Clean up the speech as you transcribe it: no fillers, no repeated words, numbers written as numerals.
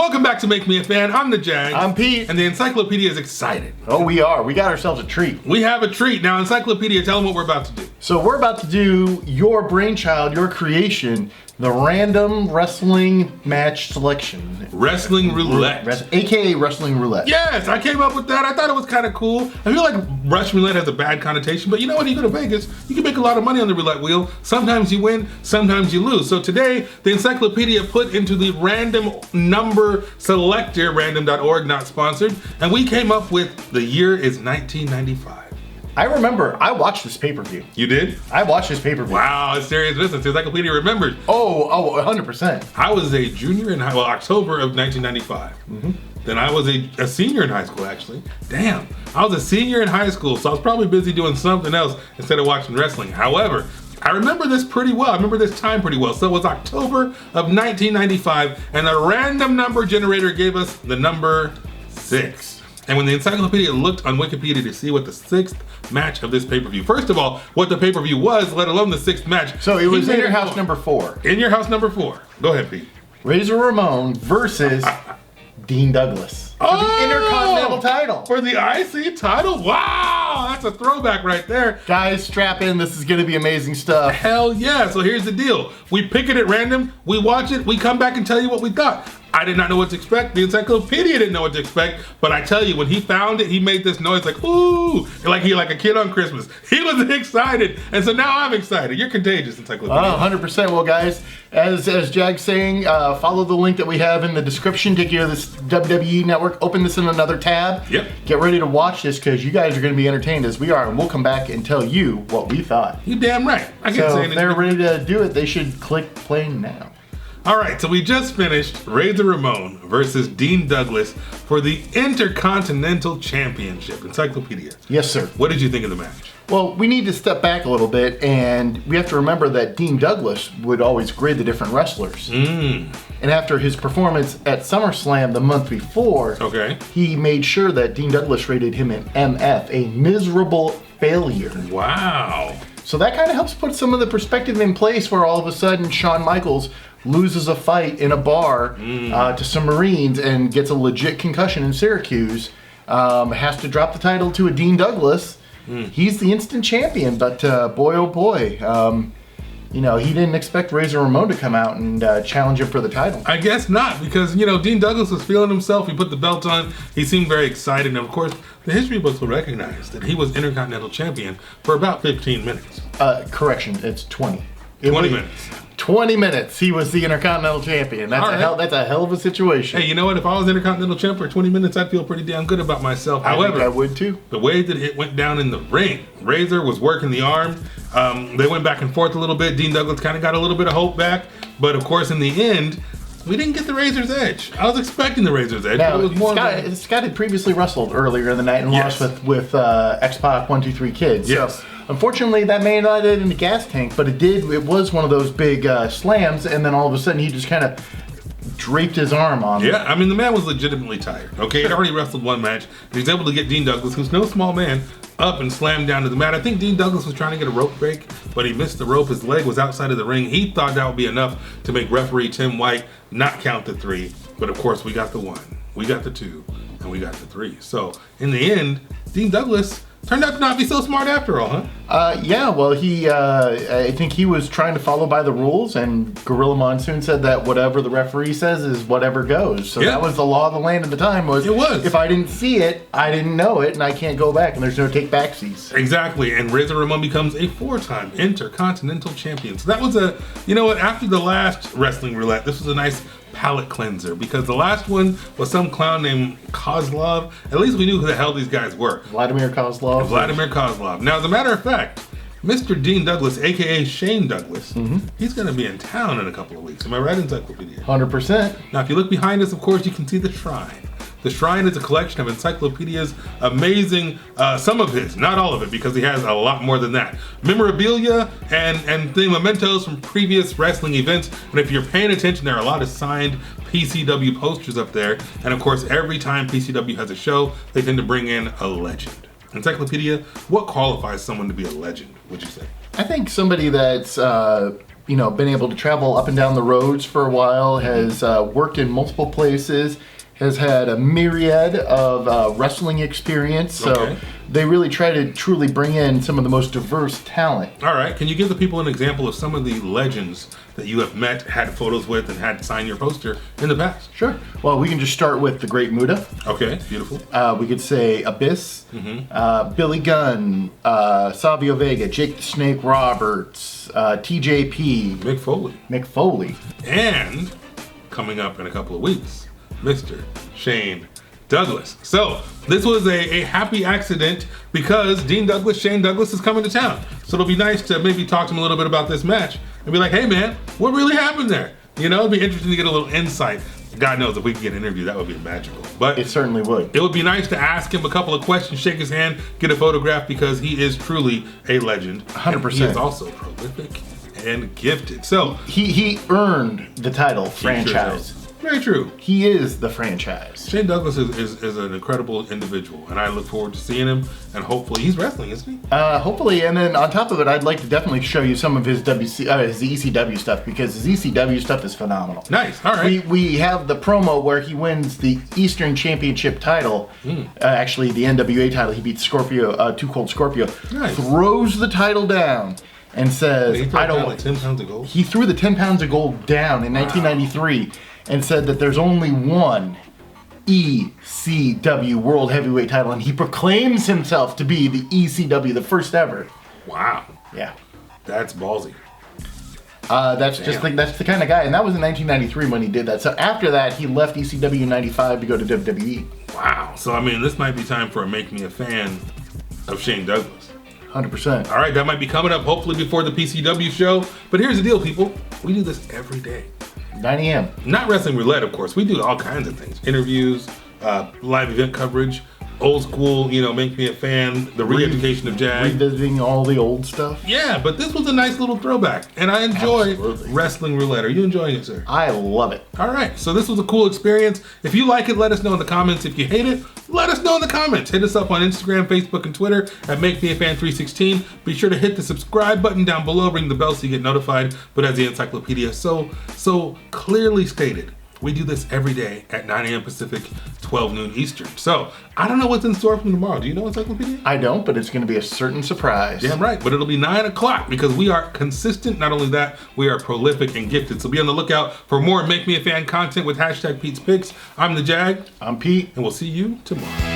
Welcome back to Make Me a Fan. I'm the Jag. I'm Pete. And the Encyclopedia is excited. Oh, we are. We got ourselves a treat. We have a treat. Now, Encyclopedia, tell them what we're about to do. So we're about to do your brainchild, your creation, the random wrestling match selection. Wrestling Roulette. AKA Wrestling Roulette. Yes, I came up with that. I thought it was kind of cool. I feel like Russian roulette has a bad connotation, but you know what? You go to Vegas, you can make a lot of money on the roulette wheel. Sometimes you win, sometimes you lose. So today, the Encyclopedia put into the random number selector, random.org, not sponsored, and we came up with the year is 1995. I remember, I watched this pay-per-view. You did? I watched this pay-per-view. Wow, it's serious business. The Encyclopedia remembered. Oh, 100%. I was a junior in October of 1995. Mm-hmm. Then I was a senior in high school, actually. Damn, I was a senior in high school, so I was probably busy doing something else instead of watching wrestling. However, I remember this pretty well. I remember this time pretty well. So it was October of 1995, and the random number generator gave us the number 6. And when the Encyclopedia looked on Wikipedia to see what the 6th match of this pay-per-view, first of all, what the pay-per-view was, let alone the 6th match. So it was In Your House number 4. In Your House number 4. Go ahead, Pete. Razor Ramon versus Dean Douglas for the Intercontinental title. For the IC title? Wow, that's a throwback right there. Guys, strap in. This is going to be amazing stuff. Hell yeah. So here's the deal. We pick it at random. We watch it. We come back and tell you what we thought. I did not know what to expect. The Encyclopedia didn't know what to expect. But I tell you, when he found it, he made this noise like, ooh, like a kid on Christmas. He was excited. And so now I'm excited. You're contagious, Encyclopedia. 100%. Well, guys, as Jag's saying, follow the link that we have in the description. Take you to this WWE network. Open this in another tab. Yep. Get ready to watch this because you guys are going to be entertained as we are. And we'll come back and tell you what we thought. You damn right. I can't say anything. If they're ready to do it, they should click play now. All right, so we just finished Razor Ramon versus Dean Douglas for the Intercontinental Championship. Encyclopedia. Yes, sir. What did you think of the match? Well, we need to step back a little bit, and we have to remember that Dean Douglas would always grade the different wrestlers. And after his performance at SummerSlam the month before, he made sure that Dean Douglas rated him an MF, a miserable failure. Wow. So that kind of helps put some of the perspective in place where all of a sudden Shawn Michaels loses a fight in a bar to some Marines and gets a legit concussion in Syracuse, has to drop the title to a Dean Douglas. He's the instant champion, but boy, oh boy, he didn't expect Razor Ramon to come out and challenge him for the title. I guess not, because, Dean Douglas was feeling himself. He put the belt on. He seemed very excited. And, of course, the history books will recognize that he was Intercontinental Champion for about 15 minutes. Correction, it's 20. 20 minutes. 20 minutes, he was the Intercontinental Champion. That's a hell of a situation. Hey, you know what? If I was Intercontinental Champ for 20 minutes, I'd feel pretty damn good about myself. However, think I would too. The way that it went down in the ring, Razor was working the arm. They went back and forth a little bit. Dean Douglas kind of got a little bit of hope back. But, of course, in the end, we didn't get the Razor's edge. I was expecting the Razor's edge. Now, but it was more Scott had previously wrestled earlier in the night and lost with X-Pac 1-2-3 Kids. Yes. So, unfortunately, that may not have been in the gas tank, but it was one of those big slams, and then all of a sudden he just kind of draped his arm on Yeah, I mean, the man was legitimately tired. Okay, he'd already wrestled one match, and he's able to get Dean Douglas, who's no small man, up and slammed down to the mat. I think Dean Douglas was trying to get a rope break, but he missed the rope. His leg was outside of the ring. He thought that would be enough to make referee Tim White not count the 3. But of course, we got the 1, we got the 2, and we got the 3. So in the end, Dean Douglas turned out to not be so smart after all, huh? Yeah, well, I think he was trying to follow by the rules, and Gorilla Monsoon said that whatever the referee says is whatever goes. So that was the law of the land at the time. It was. If I didn't see it, I didn't know it, and I can't go back, and there's no take-backsies. Exactly, and Razor Ramon becomes a 4-time Intercontinental Champion. So that was after the last Wrestling Roulette, this was a nice palate cleanser, because the last one was some clown named Kozlov. At least we knew who the hell these guys were. Vladimir Kozlov. Vladimir Kozlov. Now, as a matter of fact, Mr. Dean Douglas, aka Shane Douglas, he's going to be in town in a couple of weeks. Am I right, Encyclopedia? 100%. Now, if you look behind us, of course, you can see the shrine. The shrine is a collection of Encyclopedia's amazing, some of his, not all of it, because he has a lot more than that, memorabilia and mementos from previous wrestling events. And if you're paying attention, there are a lot of signed PCW posters up there. And of course, every time PCW has a show, they tend to bring in a legend. Encyclopedia, what qualifies someone to be a legend, would you say? I think somebody that's been able to travel up and down the roads for a while, has worked in multiple places, has had a myriad of wrestling experience. So they really try to truly bring in some of the most diverse talent. All right. Can you give the people an example of some of the legends that you have met, had photos with, and had sign your poster in the past? Sure. Well, we can just start with the Great Muta. Okay, beautiful. We could say Abyss, Billy Gunn, Savio Vega, Jake the Snake Roberts, TJP, Mick Foley. And coming up in a couple of weeks, Mr. Shane Douglas. So this was a happy accident because Shane Douglas is coming to town. So it'll be nice to maybe talk to him a little bit about this match and be like, hey man, what really happened there? It'd be interesting to get a little insight. God knows if we could get an interview, that would be magical. But it certainly would. It would be nice to ask him a couple of questions, shake his hand, get a photograph, because he is truly a legend. 100%. He is also prolific and gifted. So he earned the title franchise. Very true. He is the franchise. Shane Douglas is an incredible individual, and I look forward to seeing him, and hopefully he's wrestling, isn't he? Hopefully, and then on top of it, I'd like to definitely show you some of his his ECW stuff, because his ECW stuff is phenomenal. Nice, all right. We have the promo where he wins the Eastern Championship title, actually the NWA title. He beats Scorpio, Too Cold Scorpio, nice. Throws the title down, and says, I don't want 10 pounds of gold. He threw the 10 pounds of gold down in 1993 and said that there's only one ECW World Heavyweight title, and he proclaims himself to be the ECW, the first ever. Wow. Yeah. That's ballsy. That's the kind of guy, and that was in 1993 when he did that. So after that, he left ECW in 95 to go to WWE. Wow. So, this might be time for a Make Me a Fan of Shane Douglas. 100%. All right, that might be coming up hopefully before the PCW show. But here's the deal, people. We do this every day. 9 a.m. Not Wrestling Roulette, of course. We do all kinds of things. Interviews, live event coverage, old school, Make Me a Fan, the re-education of Jag. Revisiting all the old stuff. Yeah, but this was a nice little throwback. And I enjoy Wrestling Roulette. Are you enjoying it, sir? I love it. All right, so this was a cool experience. If you like it, let us know in the comments. If you hate it, let us know in the comments. Hit us up on Instagram, Facebook, and Twitter at MakeMeAFan316. Be sure to hit the subscribe button down below, ring the bell so you get notified. But as the Encyclopedia so clearly stated, we do this every day at 9 a.m. Pacific, 12 noon Eastern. So, I don't know what's in store for tomorrow. Do you know, Encyclopedia? I don't, but it's going to be a certain surprise. Damn right, but it'll be 9 o'clock because we are consistent. Not only that, we are prolific and gifted. So be on the lookout for more Make Me a Fan content with hashtag Pete's Picks. I'm the Jag. I'm Pete. And we'll see you tomorrow.